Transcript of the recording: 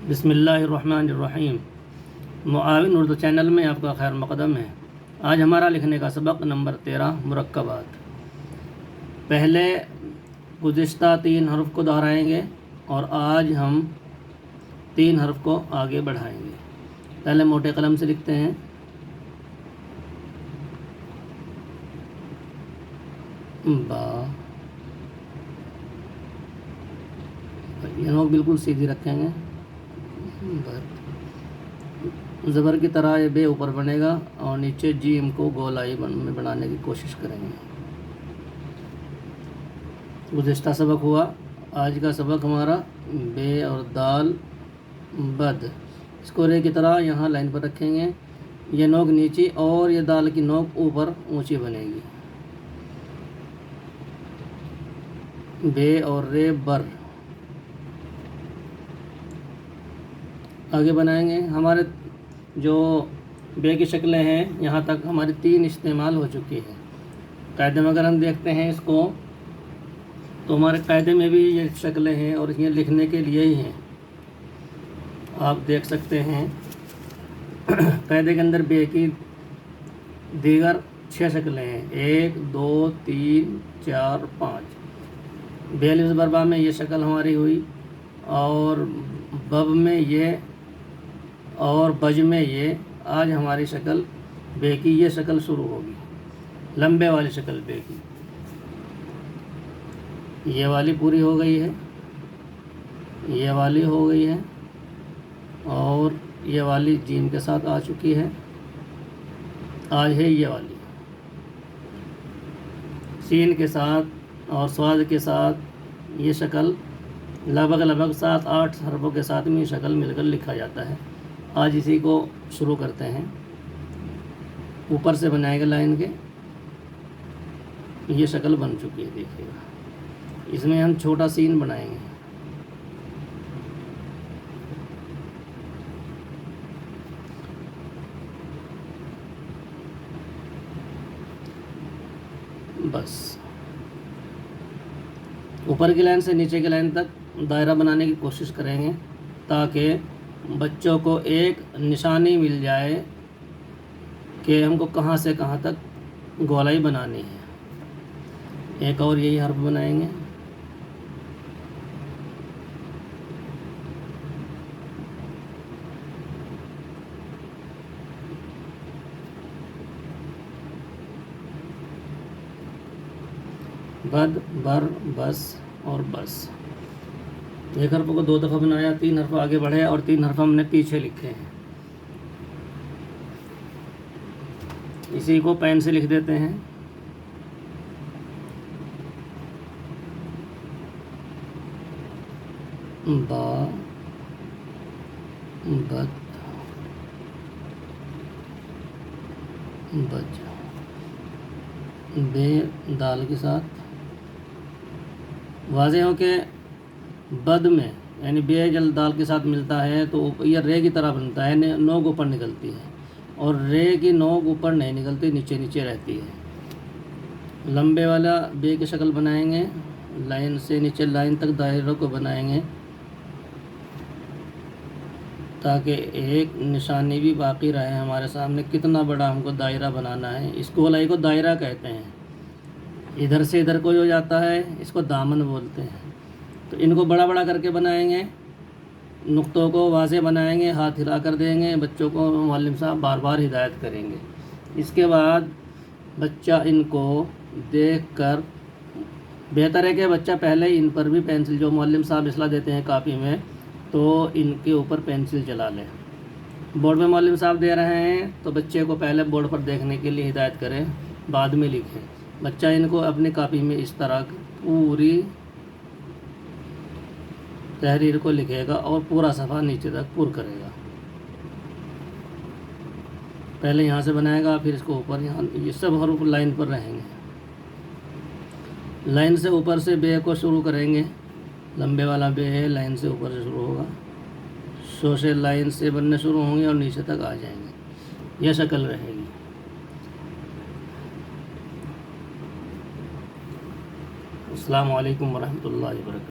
بسم اللہ الرحمن الرحیم۔ معاون اردو چینل میں آپ کا خیر مقدم ہے۔ آج ہمارا لکھنے کا سبق نمبر 13 مرکبات۔ پہلے گزشتہ 3 حرف کو دہرائیں گے اور آج ہم 3 حرف کو آگے بڑھائیں گے۔ پہلے موٹے قلم سے لکھتے ہیں۔ با، یہ نوک بالکل سیدھی رکھیں گے۔ زبر کی طرح یہ بے اوپر بنے گا اور نیچے جیم کو گولائی میں بنانے کی کوشش کریں گے۔ گزشتہ سبق ہوا، آج کا سبق ہمارا بے اور دال بد۔ اس کو رے کی طرح یہاں لائن پر رکھیں گے، یہ نوک نیچی اور یہ دال کی نوک اوپر اونچی بنے گی۔ بے اور رے بر آگے بنائیں گے۔ ہمارے جو بے کی شکلیں ہیں یہاں تک ہماری 3 استعمال ہو چکی ہے۔ قاعدے میں اگر ہم دیکھتے ہیں اس کو تو ہمارے قاعدے میں بھی یہ شکلیں ہیں اور یہ لکھنے کے لیے ہی ہیں۔ آپ دیکھ سکتے ہیں قاعدے کے اندر بے کی دیگر 6 شکلیں ہیں، 1 2 3 4 5۔ بے الف زبر با میں یہ شکل ہماری ہوئی اور بب میں یہ اور بج میں یہ۔ آج ہماری شکل بے کی یہ شکل شروع ہوگی، لمبے والی شکل بے کی۔ یہ والی پوری ہو گئی ہے، یہ والی ہو گئی ہے اور یہ والی جیم کے ساتھ آ چکی ہے۔ آج ہے یہ والی سین کے ساتھ اور سواد کے ساتھ۔ یہ شکل لگ بھگ 7-8 حرفوں کے ساتھ میں یہ شکل مل کر لکھا جاتا ہے۔ آج اسی کو شروع کرتے ہیں۔ اوپر سے بنائے گا لائن کے، یہ شکل بن چکی ہے، دیکھیے گا۔ اس میں ہم چھوٹا سین بنائیں گے۔ بس اوپر کی لائن سے نیچے کی لائن تک دائرہ بنانے کی کوشش کریں گے تاکہ بچوں کو ایک نشانی مل جائے کہ ہم کو کہاں سے کہاں تک گولائی بنانی ہے۔ ایک اور یہی حرف بنائیں گے۔ بد بر بس اور بس۔ ایک حرف کو 2 دفعہ بنایا، 3 حرف آگے بڑھے اور 3 حرف ہم نے پیچھے لکھے ہیں۔ اسی کو پین سے لکھ دیتے ہیں۔ با بد بج۔ بے دال کے ساتھ واضح ہو کہ بد میں یعنی بے جل دال کے ساتھ ملتا ہے تو یہ رے کی طرح بنتا ہے، نوک اوپر نکلتی ہے اور رے کی نوک اوپر نہیں نکلتی، نیچے نیچے رہتی ہے۔ لمبے والا بے کی شکل بنائیں گے، لائن سے نیچے لائن تک دائروں کو بنائیں گے تاکہ ایک نشانی بھی باقی رہے ہمارے سامنے کتنا بڑا ہم کو دائرہ بنانا ہے۔ اس گولائی کو دائرہ کہتے ہیں۔ ادھر سے ادھر کوئی ہو جاتا ہے، اس کو دامن بولتے ہیں۔ تو ان کو بڑا بڑا کر کے بنائیں گے، نقطوں کو واضح بنائیں گے، ہاتھ ہلا کر دیں گے، بچوں کو معلم صاحب بار بار ہدایت کریں گے۔ اس کے بعد بچہ ان کو دیکھ کر بہتر ہے کہ بچہ پہلے ان پر بھی پینسل، جو معلم صاحب اصلاح دیتے ہیں کاپی میں، تو ان کے اوپر پینسل چلا لے۔ بورڈ میں معلم صاحب دے رہے ہیں تو بچے کو پہلے بورڈ پر دیکھنے کے لیے ہدایت کریں، بعد میں لکھیں۔ بچہ ان کو اپنی کاپی میں اس طرح پوری تحریر کو لکھے گا اور پورا صفحہ نیچے تک پر کرے گا۔ پہلے یہاں سے بنائے گا، پھر اس کو اوپر، یہاں یہ سب حروف لائن پر رہیں گے۔ لائن سے اوپر سے بے کو شروع کریں گے، لمبے والا بے ہے، لائن سے اوپر سے شروع ہوگا، شوشے لائن سے بننے شروع ہوں گے اور نیچے تک آ جائیں گے۔ یہ شکل رہے گی۔ السلام علیکم ورحمۃ اللہ وبرکاتہ۔